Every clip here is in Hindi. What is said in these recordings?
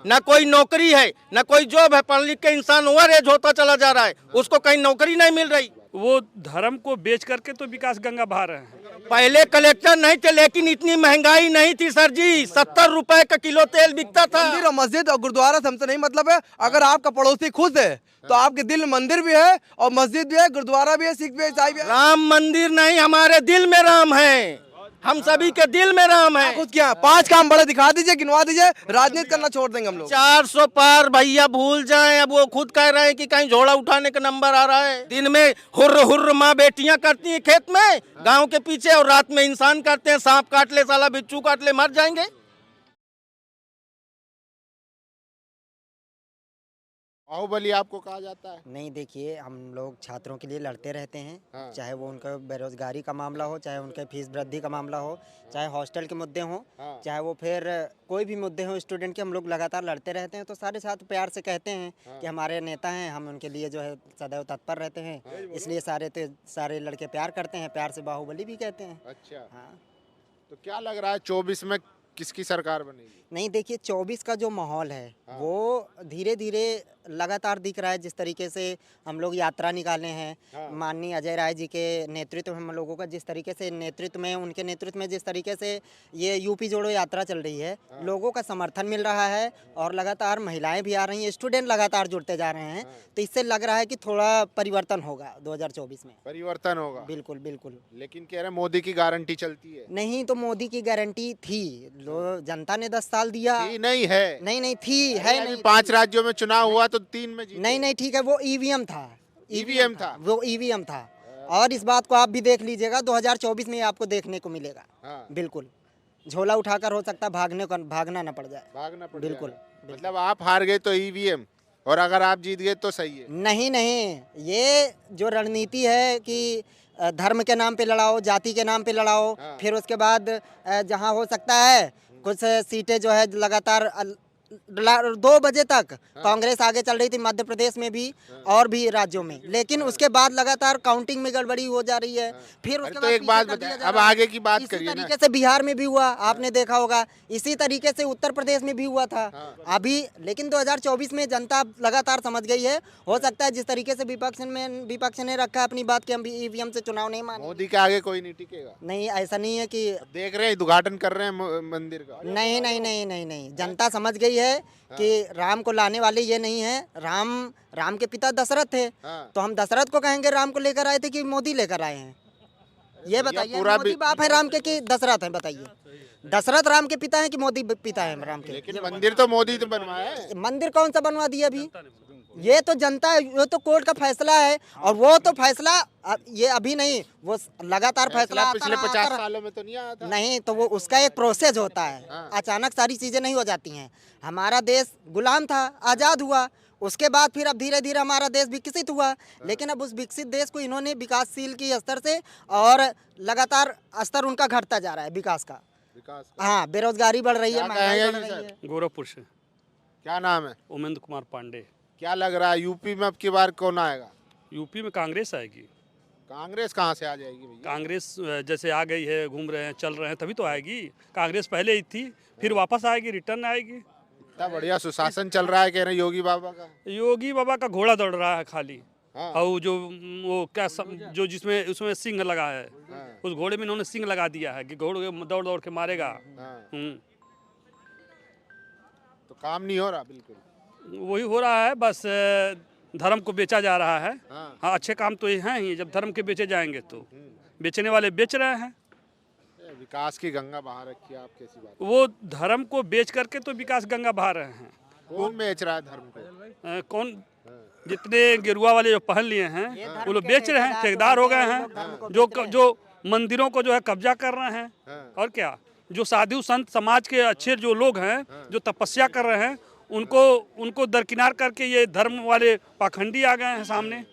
न कोई नौकरी है, न कोई जॉब है। पढ़ लिख के इंसान ओवर एज होता चला जा रहा है, उसको कहीं नौकरी नहीं मिल रही। वो धर्म को बेच करके तो विकास गंगा बहा रहे हैं। पहले कलेक्टर नहीं थे, लेकिन इतनी महंगाई नहीं थी सर जी। 70 रुपए का किलो तेल बिकता था। मंदिर और मस्जिद और गुरुद्वारा से हमसे नहीं मतलब है। अगर आपका पड़ोसी खुश है तो आपके दिल में मंदिर भी है और मस्जिद भी है, गुरुद्वारा भी है, सिख भी है, ईसाई भी है। राम मंदिर नहीं, हमारे दिल में राम है। हम सभी के दिल में राम है। खुद क्या 5 काम बड़े दिखा दीजिए, गिनवा दीजिए, राजनीति करना छोड़ देंगे हम लोग। 400 पार भैया भूल जाएं। अब वो खुद कह रहे हैं कि कहीं झोला उठाने का नंबर आ रहा है। दिन में हुर्र हुर्र माँ बेटियां करती हैं खेत में गांव के पीछे, और रात में इंसान करते हैं। सांप काट ले साला, बिच्छू काट ले, मर जाएंगे। बाहुबली आपको कहा जाता है? नहीं, देखिए, हम लोग छात्रों के लिए लड़ते रहते हैं। हाँ। चाहे वो उनका बेरोजगारी का मामला हो, चाहे उनके फीस वृद्धि का मामला हो, चाहे हॉस्टल के मुद्दे हों, हाँ। चाहे वो फिर कोई भी मुद्दे हों स्टूडेंट के, हम लोग लगातार लड़ते रहते हैं। तो सारे छात्र प्यार से कहते हैं कि हमारे नेता हैं, हम उनके लिए जो है सदैव तत्पर रहते हैं। इसलिए सारे लड़के प्यार करते हैं, प्यार से बाहुबली भी कहते हैं। अच्छा, हाँ। तो क्या लग रहा है 24 में किसकी सरकार बनेगी? नहीं, देखिए, 24 का जो माहौल है वो धीरे धीरे लगातार दिख रहा है। जिस तरीके से हम लोग यात्रा निकाले हैं माननीय अजय राय जी के नेतृत्व में, हम लोगों का जिस तरीके से नेतृत्व में, उनके नेतृत्व में जिस तरीके से ये यूपी जोड़ो यात्रा चल रही है, लोगों का समर्थन मिल रहा है और लगातार महिलाएं भी आ रही हैं, स्टूडेंट लगातार जुड़ते जा रहे हैं। तो इससे लग रहा है कि थोड़ा परिवर्तन होगा 2024 में। परिवर्तन होगा? बिल्कुल बिल्कुल। लेकिन कह रहे हैं मोदी की गारंटी चलती है। नहीं, तो मोदी की गारंटी थी, जनता ने 10 साल दिया। नहीं है? नहीं थी, है नहीं। 5 राज्यों में चुनाव हुआ तो 3 में जीते। नहीं, ठीक है, वो ईवीएम था। ईवीएम था? वो ईवीएम था। और इस बात को आप भी देख लीजिएगा, 2024 में आपको देखने को मिलेगा। हाँ। बिल्कुल, झोला उठाकर हो सकता है भागना न पड़ जाए। भागना पड़ बिल्कुल, जाएगा। मतलब आप हार गए तो ईवीएम, और अगर आप जीत गए तो सही है? नहीं, ये जो रणनीति है कि धर्म के नाम पे लड़ाओ, जाति के नाम पे लड़ाओ, फिर उसके बाद जहां हो सकता है कुछ सीटें जो है लगातार 2 बजे तक कांग्रेस आगे चल रही थी मध्य प्रदेश में भी और भी राज्यों में, लेकिन उसके बाद लगातार काउंटिंग में गड़बड़ी हो जा रही है। फिर उसके तो बाद एक बात बताइए, अब आगे की बात करिए ना। इसी तरीके से बिहार में भी हुआ, आपने देखा होगा। इसी तरीके से उत्तर प्रदेश में भी हुआ था अभी। लेकिन 2024 में जनता लगातार समझ गई है। हो सकता है जिस तरीके से विपक्ष ने रखा है अपनी बात कि हम ईवीएम से चुनाव नहीं माने। मोदी के आगे कोई नहीं टिकेगा? नहीं, ऐसा नहीं है कि देख रहे हैं उद्घाटन कर रहे हैं मंदिर का। नहीं, जनता समझ गई है कि राम को लाने वाले ये नहीं है। राम के पिता दशरथ थे, तो हम दशरथ को कहेंगे राम को लेकर आए थे कि मोदी लेकर आए हैं? ये बताइए, मोदी बाप है राम के कि दशरथ है? बताइए, दशरथ राम के पिता हैं कि मोदी पिता है राम के? लेकिन मंदिर तो मोदी ने बनवाया है। मंदिर कौन सा बनवा दिया अभी? ये तो जनता है, ये तो कोर्ट का फैसला है। और वो तो फैसला ये अभी नहीं, वो लगातार फैसला पिछले 50 सालों में तो नहीं आया था। नहीं, तो वो उसका एक प्रोसेस होता है। अचानक सारी चीजें नहीं हो जाती हैं। हमारा देश गुलाम था, आजाद हुआ, उसके बाद फिर अब धीरे धीरे हमारा देश विकसित हुआ। लेकिन अब उस विकसित देश को इन्होंने विकासशील की स्तर से, और लगातार स्तर उनका घटता जा रहा है विकास का। हाँ, बेरोजगारी बढ़ रही है, महंगाई बढ़ रही है। गोरखपुर से। क्या नाम है? उमेंद्र कुमार पांडे। क्या लग रहा है यूपी में अब की बार कौन आएगा? यूपी में कांग्रेस आएगी। कांग्रेस कहाँ से आ जाएगी भैया? कांग्रेस जैसे आ गई है, घूम रहे हैं, चल रहे हैं, तभी तो आएगी। कांग्रेस पहले ही थी, फिर वापस आएगी, रिटर्न आएगी। इतना बढ़िया सुशासन चल रहा है, कह रहे हैं योगी बाबा का। योगी बाबा का घोड़ा दौड़ रहा है खाली। हाँ। और जो वो क्या जो जिसमें उसमें सिंह लगा है, उस घोड़े में इन्होंने सिंह लगा दिया है कि घोड़े दौड़ दौड़ के मारेगा। तो काम नहीं हो रहा? बिल्कुल वही हो रहा है, बस धर्म को बेचा जा रहा है। हाँ, अच्छे काम तो ये हैं ही, जब धर्म के बेचे जाएंगे तो बेचने वाले बेच रहे हैं। विकास की गंगा बहा रखी है, आप कैसी बात? वो धर्म को बेच करके तो विकास गंगा बहा रहे हैं। कौन बेच रहा है धर्म को? कौन? जितने गेरुआ वाले जो पहन लिए हैं वो लोग बेच रहे हैं, ठेकेदार हो गए हैं। जो मंदिरों को जो है कब्जा कर रहे हैं। और क्या, जो साधु संत समाज के अच्छे जो लोग हैं, जो तपस्या कर रहे हैं, उनको दरकिनार करके ये धर्म वाले पाखंडी आ गए हैं सामने।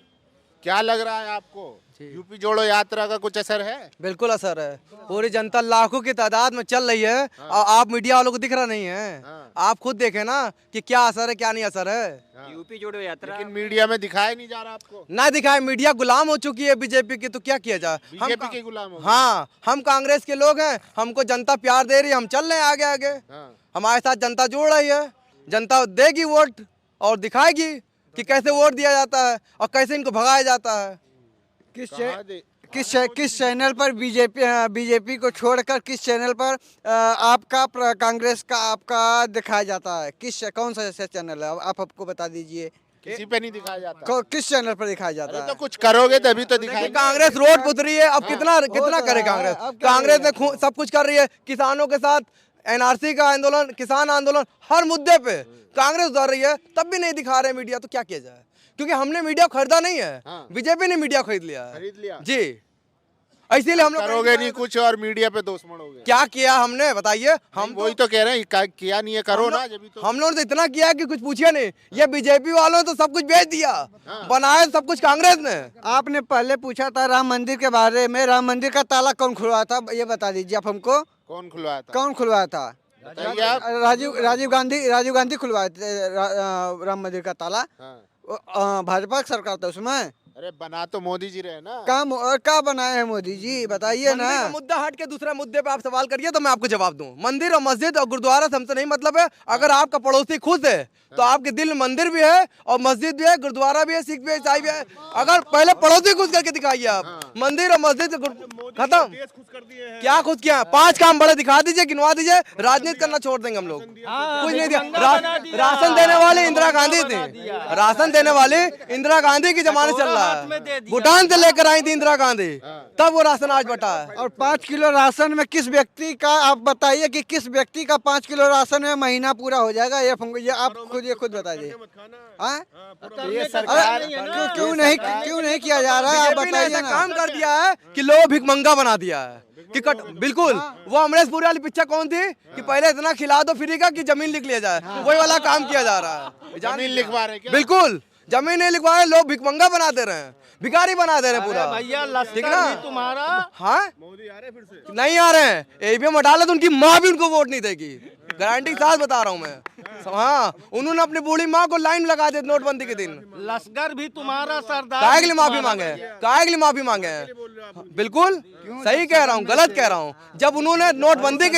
क्या लग रहा है आपको, यूपी जोड़ो यात्रा का कुछ असर है? बिल्कुल असर है। पूरी जनता लाखों की तादाद में चल रही है और आप मीडिया वालों को दिख रहा नहीं है। आप खुद देखें ना कि क्या असर है, क्या नहीं असर है। यूपी जोड़ो यात्रा लेकिन मीडिया में दिखाया नहीं जा रहा आपको? ना दिखाए, मीडिया गुलाम हो चुकी है बीजेपी की, तो क्या किया जाए? बीजेपी के गुलाम हो? हाँ, हम कांग्रेस के लोग हैं, हमको जनता प्यार दे रही है, हम चल रहे हैं आगे आगे। हमारे साथ जनता जोड़ रही है। जनता देगी वोट और दिखाएगी कि कैसे वोट दिया जाता है और कैसे इनको भगाया जाता है। किस चैनल पर बीजेपी को छोड़कर किस चैनल पर आपका कांग्रेस का आपका दिखाया जाता है? कौन सा ऐसा चैनल है आप हमको बता दीजिए। किसी पे नहीं दिखाया जाता। किस चैनल पर दिखाया जाता है? तो कुछ करोगे तभी तो दिखाएंगे। कांग्रेस रोड पुत रही है, अब कितना करे कांग्रेस। कांग्रेस ने सब कुछ कर रही है, किसानों के साथ एनआरसी का आंदोलन, किसान आंदोलन, हर मुद्दे पे कांग्रेस उतर रही है, तब भी नहीं दिखा रहे मीडिया। तो क्या किया जाए, क्योंकि हमने मीडिया खरीदा नहीं है, बीजेपी ने मीडिया खरीद लिया है जी। इसीलिए हम लोग करोगे नहीं कुछ और मीडिया पे दोष मढ़ोगे। क्या किया हमने बताइए? हम वही तो कह रहे हैं, किया नहीं है, करो ना। जब तो हम लोगों ने तो इतना किया है कि कुछ पूछिए नहीं। ये बीजेपी वालों ने तो सब कुछ बेच दिया, बनाया सब कुछ कांग्रेस ने। आपने पहले पूछा था राम मंदिर के बारे में, राम मंदिर का ताला कौन खुलवाया था, ये बता दीजिए आप हमको। कौन खुलवाया था? कौन खुलवाया था? बताइए आप। राजीव गांधी खुलवाए थे राम मंदिर का ताला। भाजपा की सरकार था उसमें। अरे बना तो मोदी जी रहे ना। क्या बनाए हैं मोदी जी, बताइए ना। मुद्दा हट के दूसरे मुद्दे पे आप सवाल करिए तो मैं आपको जवाब दूं। मंदिर और मस्जिद और गुरुद्वारा से हमसे नहीं मतलब है। अगर आपका पड़ोसी खुश है तो आपके दिल में मंदिर भी है और मस्जिद भी है, गुरुद्वारा भी है, सिख भी है, ईसाई भी है। अगर पहले पड़ोसी खुश करके दिखाइए आप। मंदिर और मस्जिद खत्म। क्या खुश किया? 5 काम बड़े दिखा दीजिए, गिनवा दीजिए, राजनीति करना छोड़ देंगे हम लोग। कुछ नहीं दिया। राशन देने वाले इंदिरा गांधी थी, राशन देने वाले इंदिरा गांधी की जमाने चल रहा है। भूटान से लेकर आई थी इंदिरा गांधी, तब वो राशन आज बटा है। और 5 किलो राशन में किस व्यक्ति का, आप बताइए कि किस व्यक्ति का 5 किलो राशन में महीना पूरा हो जाएगा? ये आप खुद बता दीजिए। ये सरकार क्यों नहीं किया जा रहा है, आप बताइए ऐसा ना। काम कर दिया है कि लोग भिखमंगा बना दिया है कि बिल्कुल। वो अमरीश पुरी वाली पिक्चर कौन थी कि पहले इतना खिला दो फ्री का कि जमीन लिख लिया जाए, वही वाला काम किया जा रहा है। जमीन लिखवा रहे क्या? बिल्कुल, जमीन नहीं लिखवा रहे, लोग भिखमंगा बना दे रहे हैं, भिखारी बना दे रहे हैं पूरा। भैया ठीक ना? लश्कर भी तुम्हारा हाँ नहीं आ रहे हैं। ईवीएम हटा ले तो उनकी माँ भी उनको वोट नहीं देगी, गारंटी के साथ बता रहा हूँ मैं। हाँ, उन्होंने अपनी बूढ़ी माँ को लाइन लगा दी नोटबंदी के दिन। लश्कर भी तुम्हारा सरदार। काहे के लिए माफी मांगे हैं? काहे के लिए माफी मांगे हैं? बिल्कुल सही कह रहा हूँ, गलत कह रहा हूँ। जब उन्होंने नोटबंदी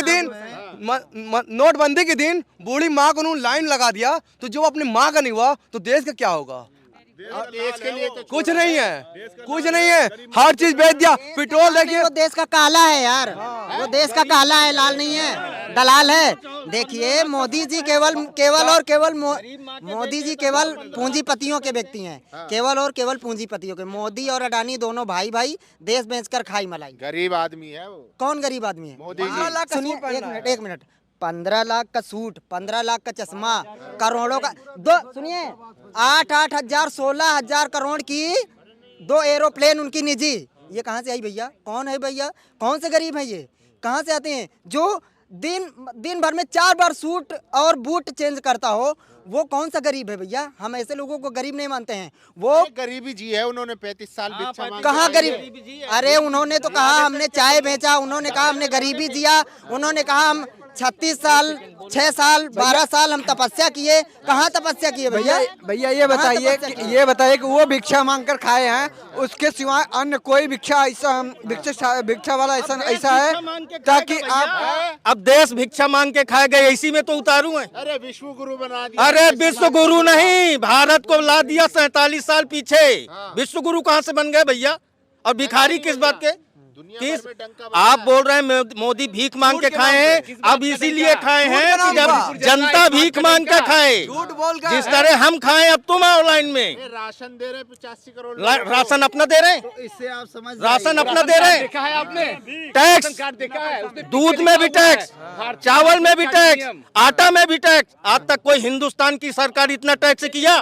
के दिन बूढ़ी माँ को उन्होंने लाइन लगा दिया, तो जो अपनी माँ का नहीं हुआ तो देश का क्या होगा? देश के लिए तो कुछ नहीं है, कुछ नहीं है, हर चीज बेच दिया। पेट्रोल देखिए, वो देश का काला है यार, वो देश का काला है, लाल नहीं है, दलाल है। देखिए मोदी जी केवल मोदी जी केवल पूंजीपतियों के व्यक्ति हैं, केवल और केवल पूंजीपतियों के। मोदी और अडानी दोनों भाई देश बेचकर खाई मलाई। गरीब आदमी है वो। कौन गरीब आदमी है? मोदी जी। सुनिए एक मिनट 15 लाख का सूट, 15 लाख का चश्मा, करोड़ों का दो, सुनिए 8-8 हजार 16 हजार करोड़ की 2 एरोप्लेन उनकी निजी। ये कहाँ से आई भैया? कौन है भैया? कौन से गरीब हैं ये? कहाँ से आते हैं? जो दिन भर में 4 बार सूट और बूट चेंज करता हो, वो कौन सा गरीब है भैया? हम ऐसे लोगों को गरीब नहीं मानते हैं। वो गरीबी जी है, उन्होंने 35 साल भिक्षा मांगी। कहाँ गरीब? अरे उन्होंने तो कहा हमने चाय बेचा, उन्होंने कहा हमने गरीबी जिया, उन्होंने कहा हम 36 साल 6 साल 12 साल हम तपस्या किए। कहाँ तपस्या किए भैया? भैया ये बताइए कि वो भिक्षा मांगकर खाए हैं, उसके सिवाय अन्य कोई भिक्षा वाला ऐसा है ताकि आप अब देश भिक्षा मांग के खाए गए, इसी में तो उतारू है। अरे विश्व गुरु बना दिया। अरे विश्व गुरु नहीं, भारत को ला दिया 47 साल पीछे। विश्व गुरु कहाँ से बन गए भैया? और भिखारी किस बात के? किस आप बोल रहे हैं मोदी भीख मांग के खाए हैं? अब इसीलिए खाए हैं कि जब जनता भीख मांग के खाए, जिस तरह हम खाएं। अब तुम आओ लाइन में। राशन दे रहे 85 करोड़। राशन अपना दे रहे हैं, इससे आप समझ राशन अपना दे रहे हैं। टैक्स, दूध में भी टैक्स, चावल में भी टैक्स, आटा में भी टैक्स। आज तक कोई हिंदुस्तान की सरकार इतना टैक्स किया?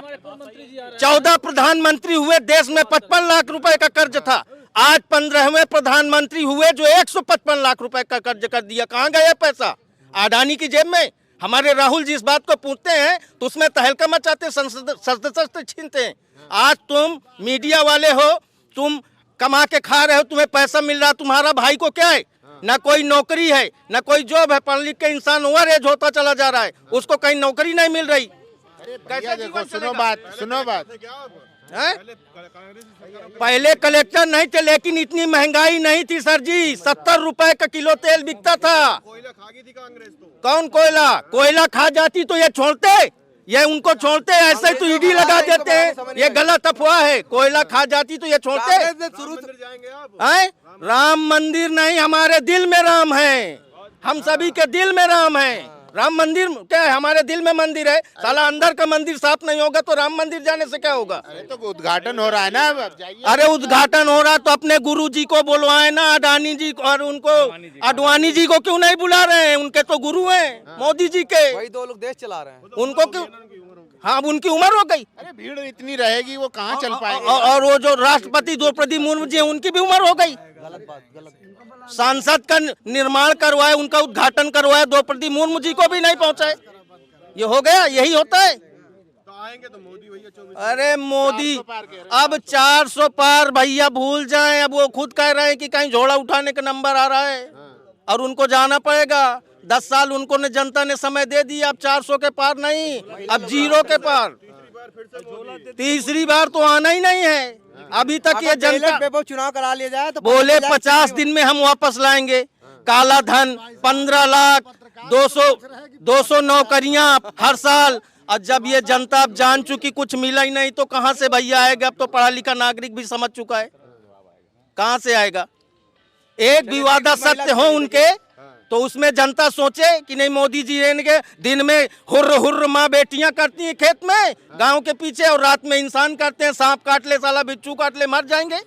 14 प्रधानमंत्री हुए, देश में 55 लाख रुपए का कर्ज था। आज 15वें प्रधानमंत्री हुए जो 155 लाख रुपए का कर्ज कर दिया। कहाँ गया पैसा? अडानी की जेब में। हमारे राहुल जी इस बात को पूछते हैं तो उसमें तहलका मचाते, शस्त्र छीनते हैं। आज तुम मीडिया वाले हो, तुम कमा के खा रहे हो, तुम्हें पैसा मिल रहा, तुम्हारा भाई को क्या है? ना कोई नौकरी है, ना कोई जॉब है। पढ़ लिख के इंसान ओवर एज होता चला जा रहा है, उसको कहीं नौकरी नहीं मिल रही। भैया देखो, सुनो बात। हैं? पहले कलेक्टर नहीं थे, लेकिन इतनी महंगाई नहीं थी सर जी। 70 रुपए का किलो तेल बिकता था। कौन कोयला खा जाती तो ये छोड़ते, ये उनको छोड़ते, ऐसे तो ईडी लगा देते हैं। ये गलत अफवाह है। कोयला खा जाती तो ये छोड़ते हैं? राम मंदिर नहीं, हमारे दिल में राम है। हम सभी के दिल में राम है। राम मंदिर क्या है? हमारे दिल में मंदिर है। साला अंदर का मंदिर साफ नहीं होगा तो राम मंदिर जाने से क्या होगा? अरे तो उद्घाटन हो रहा है ना, अब जाइए। अरे उद्घाटन हो रहा तो अपने गुरु जी को बुलवाए ना, अडानी जी को, और उनको अडवाणी जी को क्यों नहीं बुला रहे हैं? उनके तो गुरु हैं मोदी जी के। वही 2 लोग देश चला रहे हैं, उनको क्यों? हाँ, अब उनकी उम्र हो गई। अरे भीड़ इतनी रहेगी, वो कहाँ चल पाएंगे? और वो जो राष्ट्रपति द्रौपदी मुर्मू जी हैं, उनकी भी उम्र हो गई। सांसद का निर्माण करवाए, उनका उद्घाटन करवाए, द्रौपदी मुर्मू जी को भी नहीं पहुंचाए। ये हो गया, यही होता है। अरे मोदी अब 400 पार भैया भूल जाएं। अब वो खुद कह रहे हैं कि कहीं झोला उठाने का नंबर आ रहा है और उनको जाना पड़ेगा। 10 साल उनको ने जनता ने समय दे दिया। अब 400 के पार नहीं, अब 0 के पार। तीसरी बार तो आना ही नहीं है। अभी तक ये जनता चुनाव करा लिया जाए तो बोले 50 दिन में हम वापस लाएंगे। काला धन 15 लाख 200 नौकरियां हर साल। और जब ये जनता अब जान चुकी कुछ मिला ही नहीं तो कहां से भैया आएगा? अब तो पढ़ा लिखा नागरिक भी समझ चुका है, कहां से आएगा? एक भी वादा सत्य हो उनके तो उसमें जनता सोचे कि नहीं, मोदी जी इनके दिन में हुर्र हुर्र माँ बेटियां करती हैं खेत में गांव के पीछे, और रात में इंसान करते हैं। सांप काट ले, साला बिच्छू काट ले, मर जाएंगे।